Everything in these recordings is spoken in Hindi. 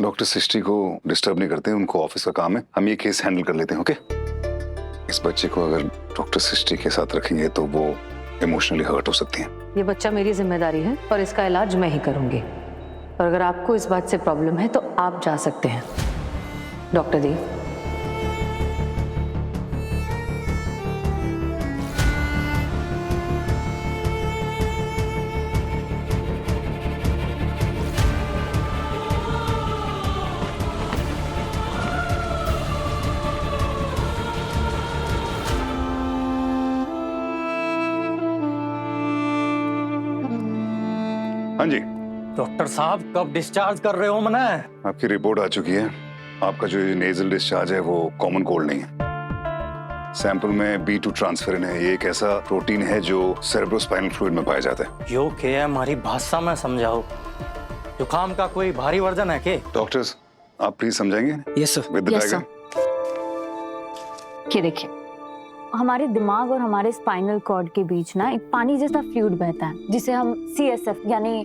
डॉक्टर सृष्टि को डिस्टर्ब नहीं करते, उनको ऑफिस का काम है, हम ये केस हैंडल कर लेते हैं। ओके, इस बच्चे को अगर डॉक्टर सृष्टि के साथ रखेंगे तो वो इमोशनली हर्ट हो सकती है। ये बच्चा मेरी जिम्मेदारी है और इसका इलाज मैं ही करूंगी। और अगर आपको इस बात से प्रॉब्लम है तो आप जा सकते हैं। डॉक्टर दी, हाँ जी डॉक्टर साहब, कब डिस्चार्ज कर रहे हो मने? आपकी रिपोर्ट आ चुकी है। आपका जो नेजल डिस्चार्ज है वो कॉमन कोल्ड नहीं है। सैंपल में B2 ट्रांसफेरिन है। ये एक ऐसा प्रोटीन है जो सेरेब्रोस्पाइनल फ्लूइड में पाया जाता है। यो के है, हमारी भाषा में समझाओ। जुकाम का कोई भारी वर्जन है के? डॉक्टर्स, आप प्लीज समझाएंगे? Yes sir. With the Yes, diagram. ये देखिए, हमारे दिमाग और हमारे स्पाइनल कॉर्ड के बीच ना एक पानी जैसा फ्लूइड बहता है जिसे हम CSF यानी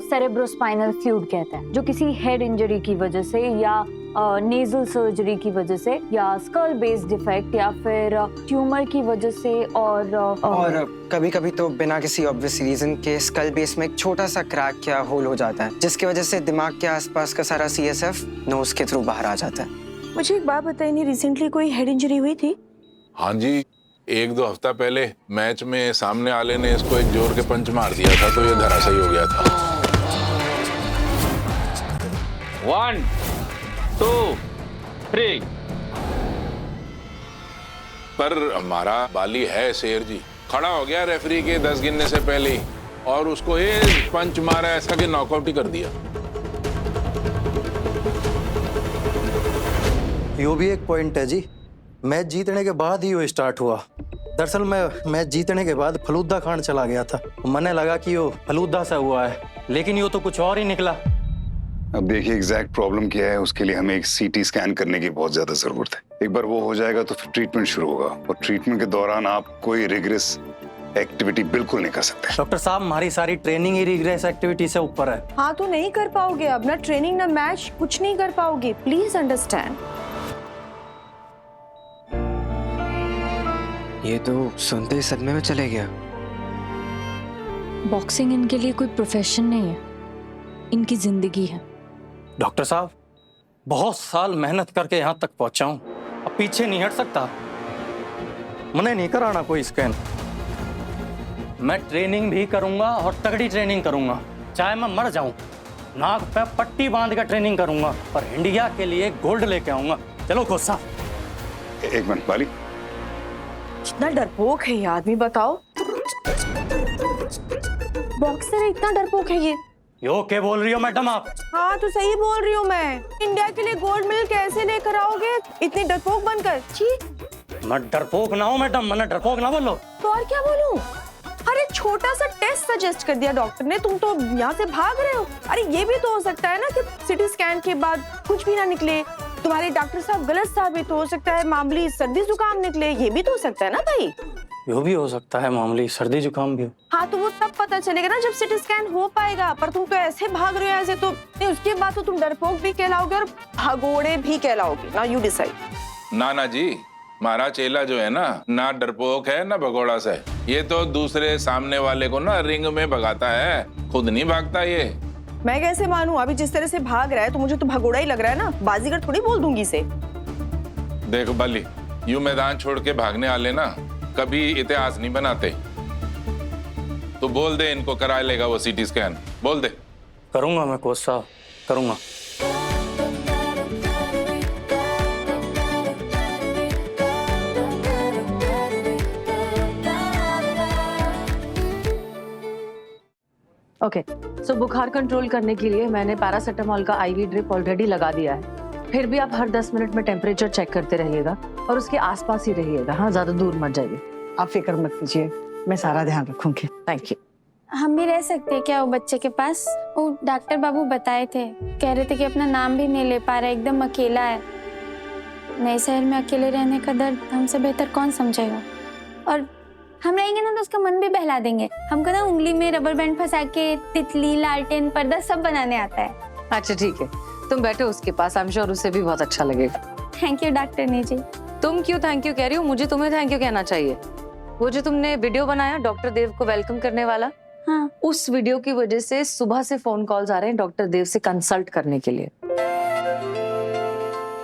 सेरेब्रोस्पाइनल फ्लूइड कहते हैं, जो किसी हेड इंजरी की वजह से या नेजल सर्जरी की वजह से या स्कल बेस डिफेक्ट या फिर ट्यूमर की वजह से और कभी कभी तो बिना किसी ऑब्वियस रीजन के स्कल बेस में एक छोटा सा क्रैक या होल हो जाता है, जिसकी वजह से दिमाग के आसपास का सारा CSF नोज के थ्रू बाहर आ जाता है। मुझे एक बात बताइए, नहीं रिसेंटली कोई हेड इंजरी हुई थी? हाँ जी, 1-2 हफ्ता पहले मैच में सामने वाले ने इसको एक जोर के पंच मार दिया था तो ये धराशायी हो गया था। 1 2 3। पर हमारा बाली है शेर जी, खड़ा हो गया रेफरी के 10 गिनने से पहले ही और उसको ये पंच मारा ऐसा कि नॉकआउट ही कर दिया। यो भी एक पॉइंट है जी। मैच जीतने के बाद ही वो स्टार्ट हुआ। दरअसल मैं मैच जीतने के बाद फलूदा खान चला गया था। मने लगा कि वो फलूदा से हुआ है, लेकिन यो तो कुछ और ही निकला। अब देखिए एग्जैक्ट प्रॉब्लम क्या है, उसके लिए हमें एक CT स्कैन करने की बहुत ज्यादा जरूरत है। एक बार वो हो जाएगा तो फिर ट्रीटमेंट शुरू होगा और ट्रीटमेंट के दौरान आप कोई रिग्रेस एक्टिविटी बिल्कुल नहीं कर सकते। डॉक्टर साहब, हमारी सारी ट्रेनिंग ही रिग्रेस एक्टिविटी से ऊपर है। हाँ तो नहीं कर पाओगे अब, ना ट्रेनिंग ना मैच, कुछ नहीं कर पाओगे। Please understand. ये तो सुनते ही सदमे में चले गया। बॉक्सिंग इनके लिए कोई प्रोफेशन नहीं है, इनकी जिंदगी है। डॉक्टर साहब, बहुत साल मेहनत करके यहाँ तक पहुंचा हूँ, अब पीछे नहीं हट सकता। मने नहीं कराना कोई स्कैन। मैं ट्रेनिंग भी करूंगा और तगड़ी ट्रेनिंग करूंगा, चाहे मैं मर जाऊं। नाक पे पट्टी बांध कर ट्रेनिंग करूंगा और इंडिया के लिए गोल्ड लेके आऊंगा। चलो कोच साहब। एक मिनट बाली, कितना डरपोक है ये आदमी, बताओ। बॉक्सर है, इतना डरपोक है ये। यो क्या बोल रही हो मैडम आप? हाँ तो सही बोल रही हूँ मैं। इंडिया के लिए गोल्ड मेडल कैसे लेकर आओगे इतने डरपोक बनकर? छी। मैं डरपोक ना हूँ मैडम, मैंने डरपोक ना बोलो। तो और क्या बोलूं? अरे छोटा सा टेस्ट सजेस्ट कर दिया डॉक्टर ने, तुम तो यहाँ से भाग रहे हो। अरे ये भी तो हो सकता है ना कि CT स्कैन के बाद कुछ भी ना निकले, तुम्हारे डॉक्टर साहब गलत साबित हो सकता है, मामूली सर्दी जुकाम निकले, ये भी तो हो सकता है ना भाई। यो भी हो सकता है, मामूली सर्दी जुकाम भी हो। हाँ तो वो तब पता चलेगा ना जब CT स्कैन हो पाएगा। पर तुम तो ऐसे भाग रहे हो ऐसे, तो नहीं, उसके बाद तो तुम डरपोक भी कहलाओगे और भागोड़े भी कहलाओगे ना। You decide. ना जी, हमारा चेला जो है ना डरपोक है ना भगोड़ा से। ये तो दूसरे सामने वाले को ना रिंग में भगाता है, खुद नहीं भागता ये। मैं कैसे मानूं? अभी जिस तरह से भाग रहा है तो मुझे तो भगोड़ा ही लग रहा है ना। बाजीगर थोड़ी बोल दूंगी इसे। देख बाली, यूं मैदान छोड़ के भागने वाले ना कभी इतिहास नहीं बनाते। तो बोल दे इनको करा लेगा वो CT स्कैन, बोल दे। करूंगा मैं कोच साहब, करूंगा। ओके, सो बुखार कंट्रोल करने के लिए मैंने पैरासीटामोल का IV ड्रिप ऑलरेडी लगा दिया है। फिर भी आप हर 10 मिनट में टेम्परेचर चेक करते रहिएगा और उसके आसपास ही रहिएगा। हाँ, ज्यादा दूर मत जाइए। आप फिक्र मत कीजिए, मैं सारा ध्यान रखूंगी। Thank you. हम भी रह सकते हैं क्या वो बच्चे के पास? वो डॉक्टर बाबू बताए थे, कह रहे थे कि अपना नाम भी नहीं ले पा रहा, एकदम अकेला है। नए शहर में अकेले रहने का दर्द हमसे बेहतर कौन समझेगा? और हम रहेंगे ना तो उसका मन भी बहला देंगे। हमको ना उंगली में रबर बैंड फंसा के तितली, लालटेन, पर्दा सब बनाने आता है। अच्छा ठीक है, तुम बैठो उसके पास, आई एम श्योर उसे भी बहुत अच्छा लगेगा। थैंक यू डॉक्टरनी जी। तुम क्यों थैंक यू कह रही हो, मुझे तुम्हें थैंक यू कहना चाहिए। वो जो तुमने वीडियो बनाया डॉक्टर देव को वेलकम करने वाला, हाँ, उस वीडियो की वजह से सुबह से फोन कॉल्स आ रहे हैं डॉक्टर देव से कंसल्ट करने के लिए।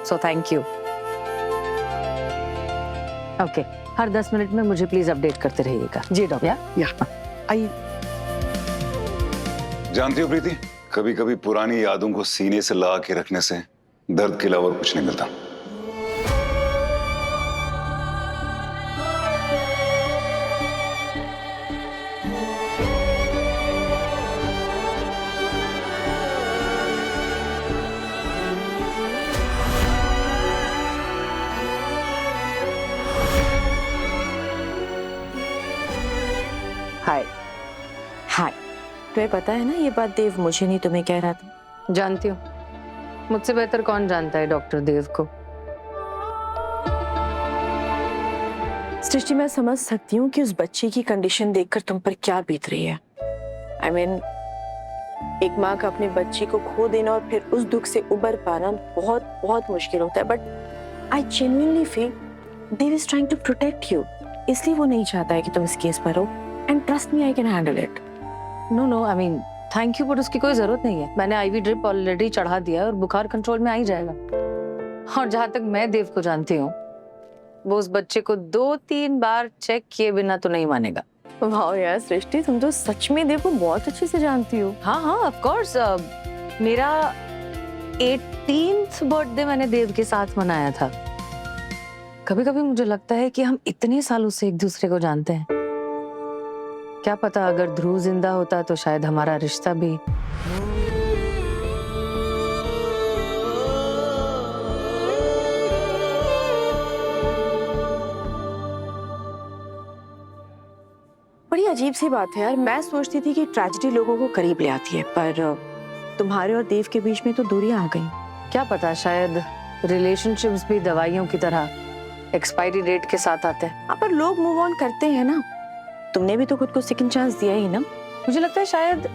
So thank you. Okay, her 10 minute में मुझे प्लीज अपडेट करते रहिएगा। जी डॉक्टर। या आई जानती हो प्रीति, कभी कभी पुरानी यादों को सीने से लगा के रखने से दर्द के अलावा कुछ नहीं मिलता। हाय हाय, तुम्हें पता है ना ये बात देव मुझे नहीं तुम्हें कह रहा था। जानती हूँ, मुझसे बेहतर कौन जानता है डॉक्टर देव को। सृष्टि, मैं समझ सकती हूँ कि उस बच्चे की कंडीशन देखकर तुम पर क्या बीत रही है। I mean, एक माँ का अपने बच्चे को खो देना और फिर उस दुख से उबर पाना बहुत बहुत मुश्किल होता है। But I genuinely feel Dev is trying to protect you, इसलिए वो नहीं चाहता है कि तुम इस केस पर हो। And trust me, I can handle it. No I mean thank you, but उसकी कोई जरूरत नहीं है। मैंने आईवी ड्रिप ऑलरेडी चढ़ा दिया है और बुखार कंट्रोल में आ ही जाएगा। और जहां तक मैं देव को जानती हूँ, वो उस बच्चे को 2-3 बार चेक किए बिना तो नहीं मानेगा। वाह यार सृष्टि, तुम तो सच में देव को बहुत अच्छे से जानती हो। हाँ हाँ ऑफ कोर्स। मेरा 18th बर्थडे मैंने देव के साथ मनाया था। कभी कभी मुझे लगता है कि हम इतने सालों से एक दूसरे को जानते हैं। क्या पता अगर ध्रुव जिंदा होता तो शायद हमारा रिश्ता भी। बड़ी अजीब सी बात है यार। मैं सोचती थी कि ट्रेजेडी लोगों को करीब ले आती है, पर तुम्हारे और देव के बीच में तो दूरियां आ गई। क्या पता, शायद रिलेशनशिप्स भी दवाइयों की तरह एक्सपायरी डेट के साथ आते हैं। हाँ, पर लोग मूव ऑन करते हैं ना। तुमने भी तो खुद को सेकंड चांस दिया ही ना। मुझे लगता है शायद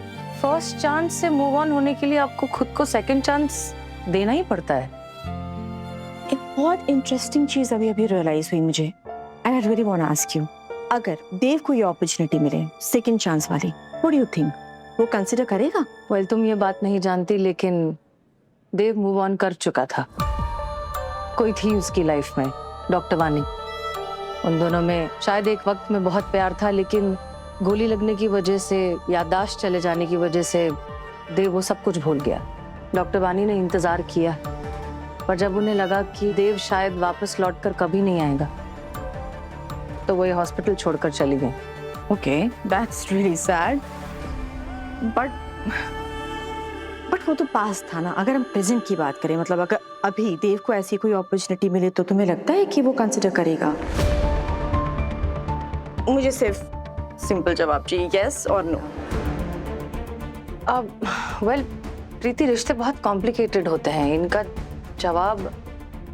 फर्स्ट चांस से मूव ऑन होने के लिए आपको खुद को सेकंड चांस देना ही पड़ता है। एक बहुत इंटरेस्टिंग चीज अभी अभी रियलाइज हुई मुझे, and I really want to ask you, अगर देव को ये अपॉर्चुनिटी मिले सेकंड चांस वाली, व्हाट डू यू थिंक, वो कंसीडर करेगा? वेल, तुम ये बात नहीं जानती, लेकिन देव मूव ऑन कर चुका था। कोई थी उसकी लाइफ में, डॉक्टर वानी। उन दोनों में शायद एक वक्त में बहुत प्यार था, लेकिन गोली लगने की वजह से, याददाश्त चले जाने की वजह से देव वो सब कुछ भूल गया। डॉक्टर वानी ने इंतजार किया, पर जब उन्हें लगा कि देव शायद वापस लौटकर कभी नहीं आएगा, तो वो ये हॉस्पिटल छोड़कर चली गई। Okay, that's really sad, but वो तो पास था ना। अगर हम प्रेजेंट की बात करें, मतलब अगर अभी देव को ऐसी कोई अपॉर्चुनिटी मिले, तो तुम्हें लगता है कि वो कंसीडर करेगा? मुझे सिर्फ सिंपल जवाब चाहिए, यस और नो। अब वेल प्रीति, रिश्ते बहुत कॉम्प्लिकेटेड होते हैं, इनका जवाब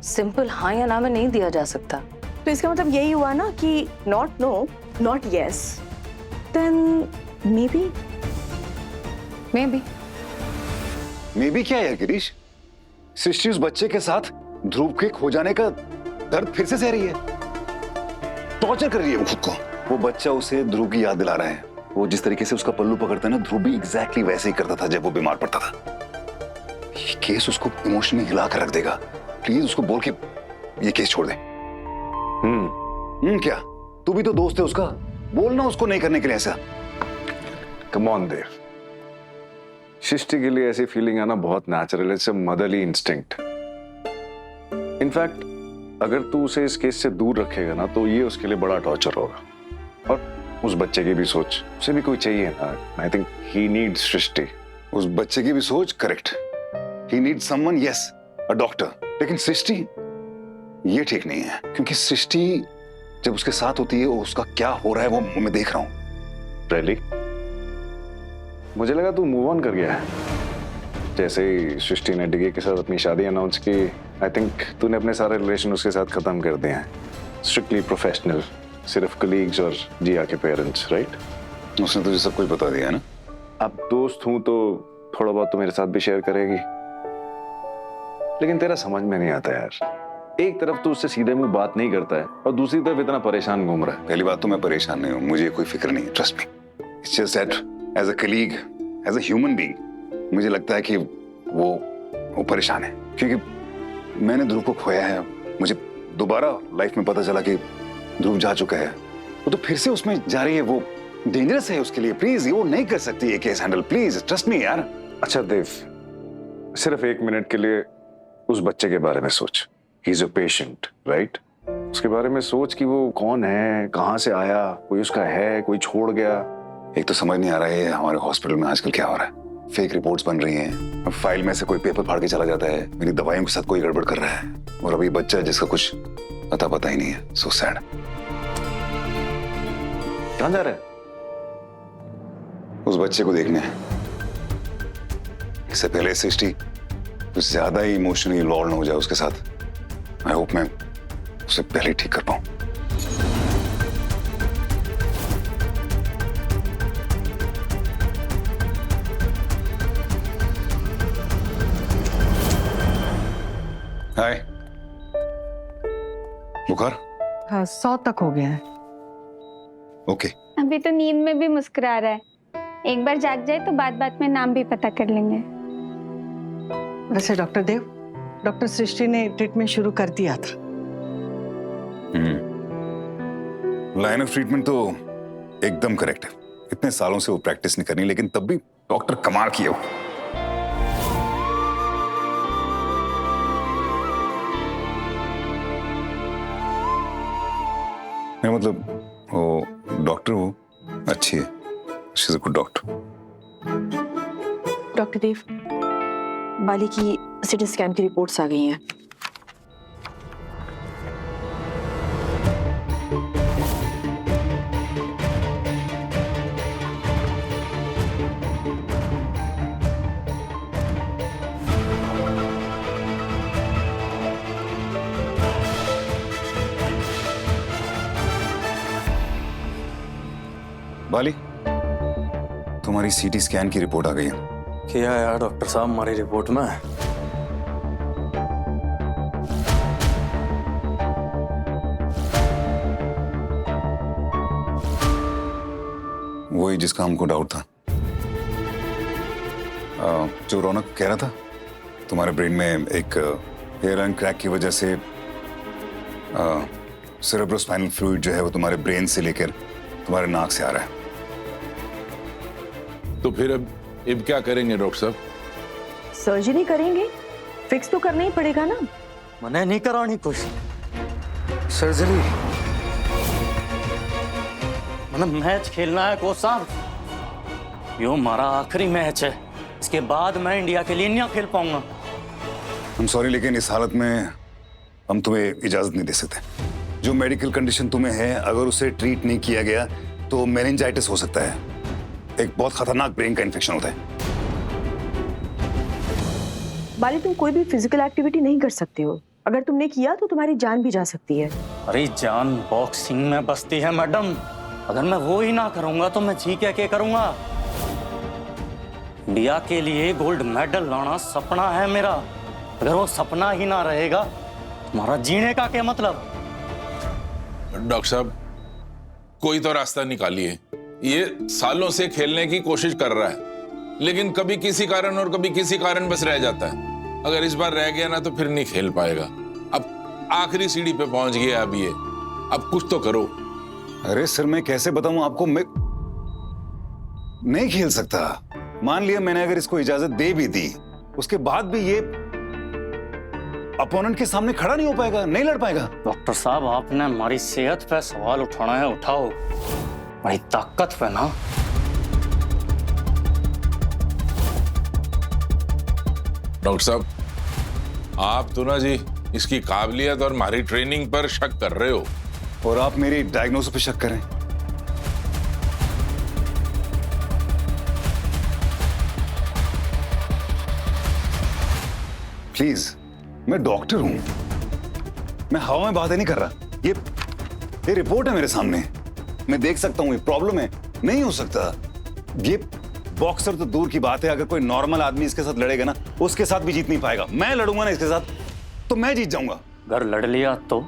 सिंपल हाँ या ना में नहीं दिया जा सकता। तो इसका मतलब यही हुआ ना कि not no, not yes, then maybe. Maybe क्या है गिरीश? सृष्टि उस बच्चे के साथ ध्रुव के खो जाने का दर्द फिर से सह रही है, टॉर्चर कर रही है वो खुद को। वो बच्चा उसे ध्रुव की याद दिला रहा है। वो जिस तरीके से उसका पल्लू पकड़ता है ना, ध्रुव भी एग्जैक्टली वैसे ही करता था जब वो बीमार पड़ता था। ये केस उसको इमोशनली हिला कर रख देगा। प्लीज उसको बोल के ये केस छोड़ दे। क्या तू भी तो दोस्त है उसका, बोलना उसको नहीं करने के लिए ऐसा। कम ऑन देव, सृष्टि के लिए ऐसी फीलिंग आना बहुत नेचुरल है, it's a motherly instinct. In fact अगर तू उसे इस केस से दूर रखेगा ना, तो ये उसके लिए बड़ा टॉर्चर होगा। और उस बच्चे की भी सोच, उसे भी कोई चाहिए ना। आई थिंक ही नीड्स सृष्टि। उस बच्चे की भी सोच correct, he needs someone, yes, a doctor. लेकिन सृष्टि ये ठीक नहीं है, क्योंकि सृष्टि जब उसके साथ होती है, उसका क्या हो रहा है वो मैं देख रहा हूं। रियली? मुझे लगा तू मूव ऑन कर गया है। जैसे ही सृष्टि ने डिगे के साथ अपनी शादी अनाउंस की, आई थिंक तूने अपने सारे रिलेशन उसके साथ खत्म कर दिए हैं। स्ट्रिक्टली प्रोफेशनल, सिर्फ कलीग्स और जिया के पेरेंट्स, राइट? उसने तुझे सब कुछ बता दिया है ना? अब दोस्त हूं तो थोड़ा बहुत तो मेरे साथ भी शेयर करेगी। लेकिन तेरा समझ में नहीं आता यार। एक तरफ तो उससे सीधे मुंह बात नहीं करता है और दूसरी तरफ इतना परेशान घूम रहा है। पहली बात तो मैं परेशान नहीं हूँ, मुझे कोई फिक्र नहीं है, trust me. It's just that as a colleague, as a human being मुझे लगता है कि वो परेशान है, क्योंकि मैंने ध्रुव को खोया है। मुझे दोबारा लाइफ में पता चला कि ध्रुव जा चुका है, वो तो फिर से उसमें जा रही है। वो डेंजरस है उसके लिए। प्लीज वो नहीं कर सकती ये case handle, please trust me यार। अच्छा देव, सिर्फ 1 मिनट के लिए उस बच्चे के बारे में सोच। He is a patient, right? उसके बारे में सोच कि वो कौन है, कहाँ से आया, कोई उसका है, कोई छोड़ गया। एक तो समझ नहीं आ रहा है हमारे हॉस्पिटल में आजकल क्या हो रहा है। फेक रिपोर्ट्स बन रही हैं, अब फाइल में से कोई पेपर फाड़ के चला जाता है, मेरी दवाइयों के साथ कोई गड़बड़ कर रहा है, और अभी बच्चा है जिसका कुछ पता ही नहीं है। So sad. कहाँ जा रहा है? उस बच्चे को देखने। इससे पहले सृष्टि कुछ ज्यादा ही इमोशनली इन्वॉल्व ना हो जाए उसके साथ। आई होप मैं उसे पहले ही ठीक कर पाऊं। हाय। बुखार? हाँ 100 तक हो गया है। ओके। अभी तो नींद में भी मुस्कुरा रहा है, एक बार जाग जाए तो बात बात में नाम भी पता कर लेंगे। वैसे डॉक्टर देव, डॉक्टर सृष्टि ने ट्रीटमेंट शुरू कर दिया था। लाइन ऑफ ट्रीटमेंट तो एकदम करेक्ट है। इतने सालों से वो प्रैक्टिस नहीं करनी, लेकिन तब भी डॉक्टर कमाल किए हो। मेरा मतलब वो डॉक्टर वो अच्छी है, she is a good doctor. Doctor Dev, Bali की सिटी स्कैन की रिपोर्ट्स आ गई हैं। बाली, तुम्हारी सीटी स्कैन की रिपोर्ट आ गई है। क्या यार डॉक्टर साहब हमारी रिपोर्ट में? वही जिसका हमको डाउट था। जो रौनक कह रहा था, तुम्हारे ब्रेन में एक हेयर लाइन क्रैक की वजह से सेरेब्रोस्पाइनल फ्लूइड जो है वो तुम्हारे ब्रेन से लेकर तुम्हारे नाक से आ रहा है। तो फिर अब क्या करेंगे डॉक्टर साहब? सर्जरी करेंगे, फिक्स तो करना ही पड़ेगा ना। मैंने नहीं करानी कुछ सर्जरी। मैंने मैच खेलना है कोच साहब। यो हमारा आखिरी मैच है, इसके बाद मैं इंडिया के लिए नहीं खेल पाऊंगा। I'm sorry, लेकिन इस हालत में हम तुम्हें इजाजत नहीं दे सकते। जो मेडिकल कंडीशन तुम्हें है, अगर उसे ट्रीट नहीं किया गया तो मेनिंजाइटिस हो सकता है। एक बहुत खतरनाक ब्रेन का इन्फेक्शन होता है। बाली, तुम कोई भी फिजिकल एक्टिविटी नहीं कर सकते हो। अगर तुमने किया तो तुम्हारी जान भी जा सकती है। अरे जान बॉक्सिंग में बसती है मैडम। अगर मैं वो ही ना करूंगा तो मैं जी क्या करूंगा? इंडिया के लिए गोल्ड मेडल लाना सपना है मेरा। अगर वो सपना ही ना रहेगा तुम्हारा जीने का क्या मतलब? डॉक्टर साहब, कोई तो रास्ता निकालिए। ये सालों से खेलने की कोशिश कर रहा है, लेकिन कभी किसी कारण और कभी किसी कारण बस रह जाता है। अगर इस बार रह गया ना तो फिर नहीं खेल पाएगा। अब आखिरी सीढ़ी पे पहुंच गया अब ये, अब कुछ तो करो। अरे सर, मैं कैसे बताऊं आपको, मैं नहीं खेल सकता। मान लिया मैंने अगर इसको इजाजत दे भी दी, उसके बाद भी ये अपोनेंट के सामने खड़ा नहीं हो पाएगा, नहीं लड़ पाएगा। डॉक्टर साहब, आपने हमारी सेहत पे सवाल उठाना है, उठाओ। बड़ी ताकत पे ना। डॉक्टर साहब, आप तो ना जी इसकी काबिलियत और हमारी ट्रेनिंग पर शक कर रहे हो, और आप मेरी डायग्नोसिस पे शक करें। प्लीज, मैं डॉक्टर हूं, मैं हवा में बातें नहीं कर रहा। ये रिपोर्ट है मेरे सामने, मैं देख सकता हूं ये प्रॉब्लम है, नहीं हो सकता। बॉक्सर तो दूर की बात है, अगर कोई नॉर्मल आदमी इसके साथ लड़ेगा ना, उसके साथ भी जीत नहीं पाएगा। मैं लड़ूंगा ना इसके साथ तो मैं जीत जाऊंगा। अगर लड़ लिया तो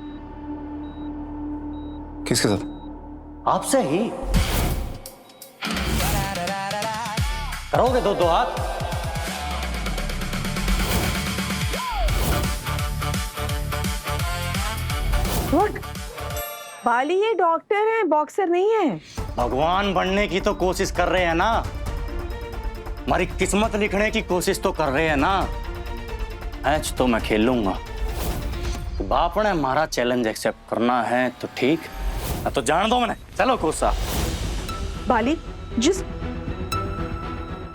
किसके साथ? आपसे ही। करोगे दो दो हाथ? What? बाली ये डॉक्टर है, बॉक्सर नहीं है। भगवान बनने की तो कोशिश कर रहे हैं ना, हमारी किस्मत लिखने की कोशिश तो कर रहे हैं ना। मैच तो मैं खेल लूंगा। तो बाप ने हमारा चैलेंज एक्सेप्ट करना है तो ठीक, तो जान दो मैंने। चलो कोच साहब। बाली just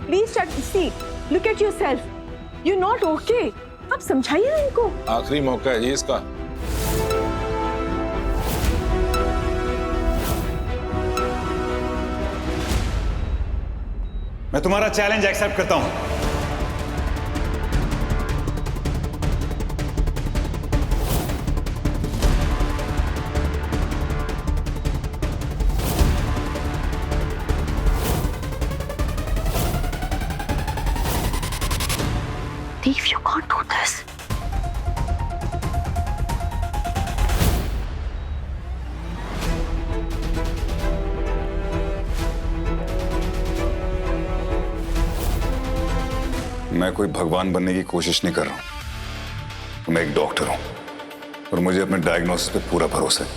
please see, look at yourself, you're not okay। आप समझाइए ना इनको। आखिरी मौका है जी इसका। मैं तुम्हारा चैलेंज एक्सेप्ट करता हूं। Dave, you can't do this। मैं कोई भगवान बनने की कोशिश नहीं कर रहा हूं। मैं एक डॉक्टर हूं और मुझे अपने डायग्नोसिस पे पूरा भरोसा है।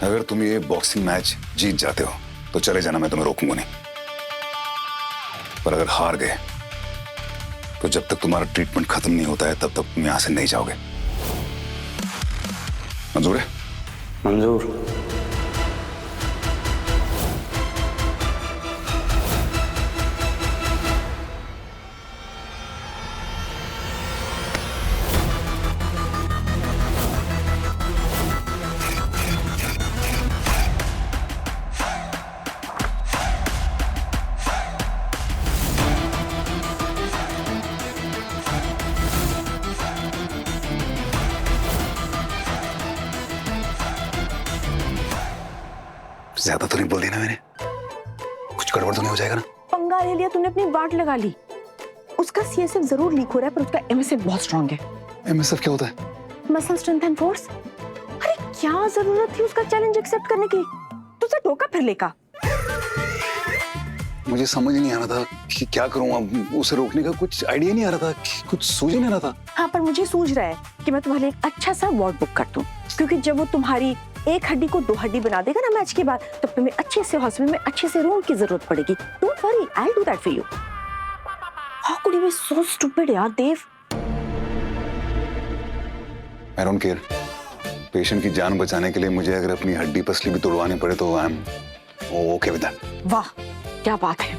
अगर तुम ये बॉक्सिंग मैच जीत जाते हो तो चले जाना, मैं तुम्हें रोकूंगा नहीं। पर अगर हार गए तो जब तक तुम्हारा ट्रीटमेंट खत्म नहीं होता है तब तक तुम यहां से नहीं जाओगे। मंजूर है? मंजूर। ज्यादा तो नहीं बोल देना मैंने, कुछ गड़बड़ तो नहीं हो जाएगा ना? पंगा ले लिया तूने, अपनी वाट लगा ली। उसका सीएसएफ जरूर लीक हो रहा है पर उसका एमएसएफ बहुत स्ट्रांग है। एमएसएफ क्या होता है? Muscle strength and force. अरे क्या जरूरत थी उसका चैलेंज एक्सेप्ट करने की? तुझे धोखा फिर लेगा। मुझे समझ नहीं आ रहा था कि क्या करूं। अब उसे रोकने का कुछ आइडिया नहीं आ रहा था, कुछ सूझ नहीं आ रहा था। हाँ पर मुझे सूझ रहा है कि मैं तुम्हारे लिए एक अच्छा सा वार्ड बुक कर दूं, क्योंकि जब वो तुम्हारी एक हड्डी को दो हड्डी बना देगा ना मैच के बाद, तब तुम्हें अच्छे से हॉस्पिटल में अच्छे से रूम की जरूरत पड़ेगी। Don't worry, I will do that for you. How could you be so stupid यार Dev. I don't care. Patient की जान बचाने के लिए मुझे अगर अपनी हड्डी पसली भी तोड़वानी पड़े तो I am okay with that. वाह क्या बात है।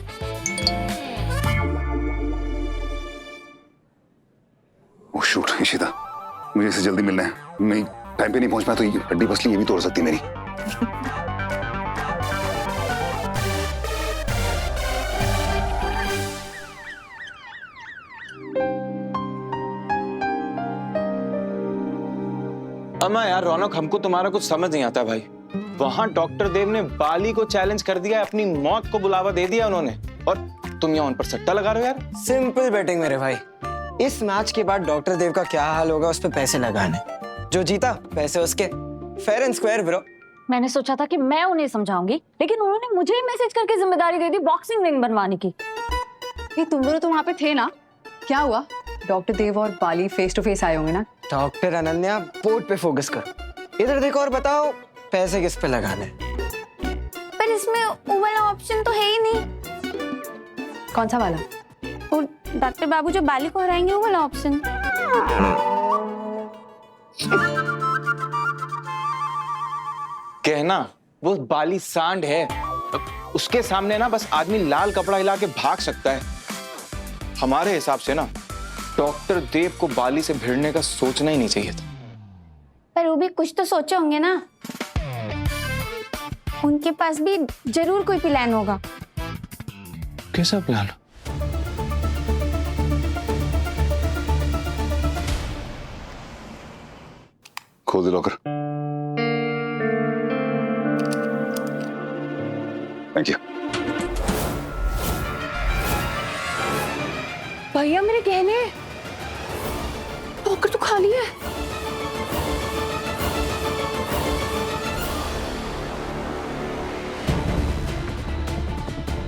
ओह शूट, इशिता मुझे इससे जल्दी मिलना है। मैं टाइम पे नहीं पहुंच पाया तो ये हड्डी पसली ये भी तोड़ सकती मेरी। अम्मा यार रौनक, हमको तुम्हारा कुछ समझ नहीं आता भाई। वहां डॉक्टर देव ने बाली को चैलेंज कर दिया, अपनी मौत को बुलावा दे दिया उन्होंने, और तुम यहाँ उन पर सट्टा लगा रहे हो यार। सिंपल बैटिंग मेरे भाई। इस मैच के बाद डॉक्टर देव का क्या हाल होगा उस पर पैसे लगाने। जो जीता पैसे उसके, फेयर एंड स्क्वायर ब्रो। मैंने सोचा था कि मैं उन्हें समझाऊंगी, लेकिन उन्होंने मुझे ही मैसेज करके जिम्मेदारी दे दी बॉक्सिंग रिंग बनवाने की। ये तुम दोनों तो वहाँ पे थे ना, क्या हुआ? डॉक्टर देव और बाली फेस टू फेस आए होंगे ना? डॉक्टर अनन्या पोर्ट पे फोकस करो, इधर देखो और बताओ पैसे किस पे लगाने। पर इसमें वो वाला ऑप्शन तो है ही नहीं। कौन सा वाला? वो डॉक्टर बाबू जो बाली को हराएंगे वो वाला ऑप्शन। कहना वो बाली सांड है, उसके सामने ना बस आदमी लाल कपड़ा हिला के भाग सकता है। हमारे हिसाब से ना डॉक्टर देव को बाली से भिड़ने का सोचना ही नहीं चाहिए था। पर वो भी कुछ तो सोचे होंगे ना, उनके पास भी जरूर कोई प्लान होगा। कैसा प्लान? खोल दे लॉकर। Thank you. भैया मेरे गहने लॉकर तो खाली है।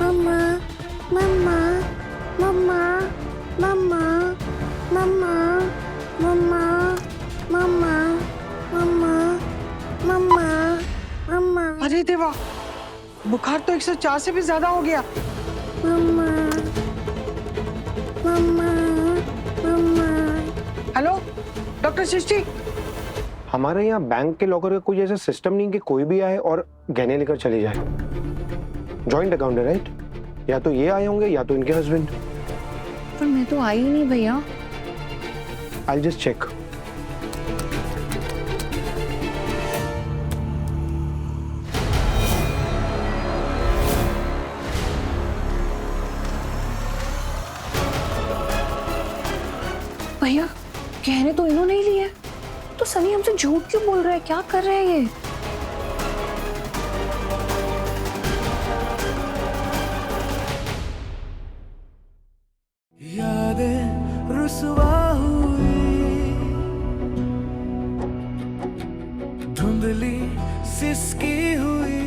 मम्मा मम्मा मम्मा मम्मा मम्मा मम्मा मम्मा मम्मा मम्मा मम्मा अरे देवा, बुखार तो 104 से भी ज्यादा हो गया। मम्मा मम्मा मम्मा। हेलो डॉक्टर सृष्टि। हमारे यहाँ बैंक के लॉकर का कोई ऐसा सिस्टम नहीं कि कोई भी आए और गहने लेकर चले जाए। जॉइंट अकाउंट है राइट? या तो ये आए होंगे या तो इनके हस्बैंड। पर मैं तो आई ही नहीं भैया। I just check. भैया गहने तो इन्होंने ही लिए, तो सनी हमसे झूठ क्यों बोल रहा है? क्या कर रहे हैं ये? यादें रुसवा हुई, धुंधली सिसकी हुई,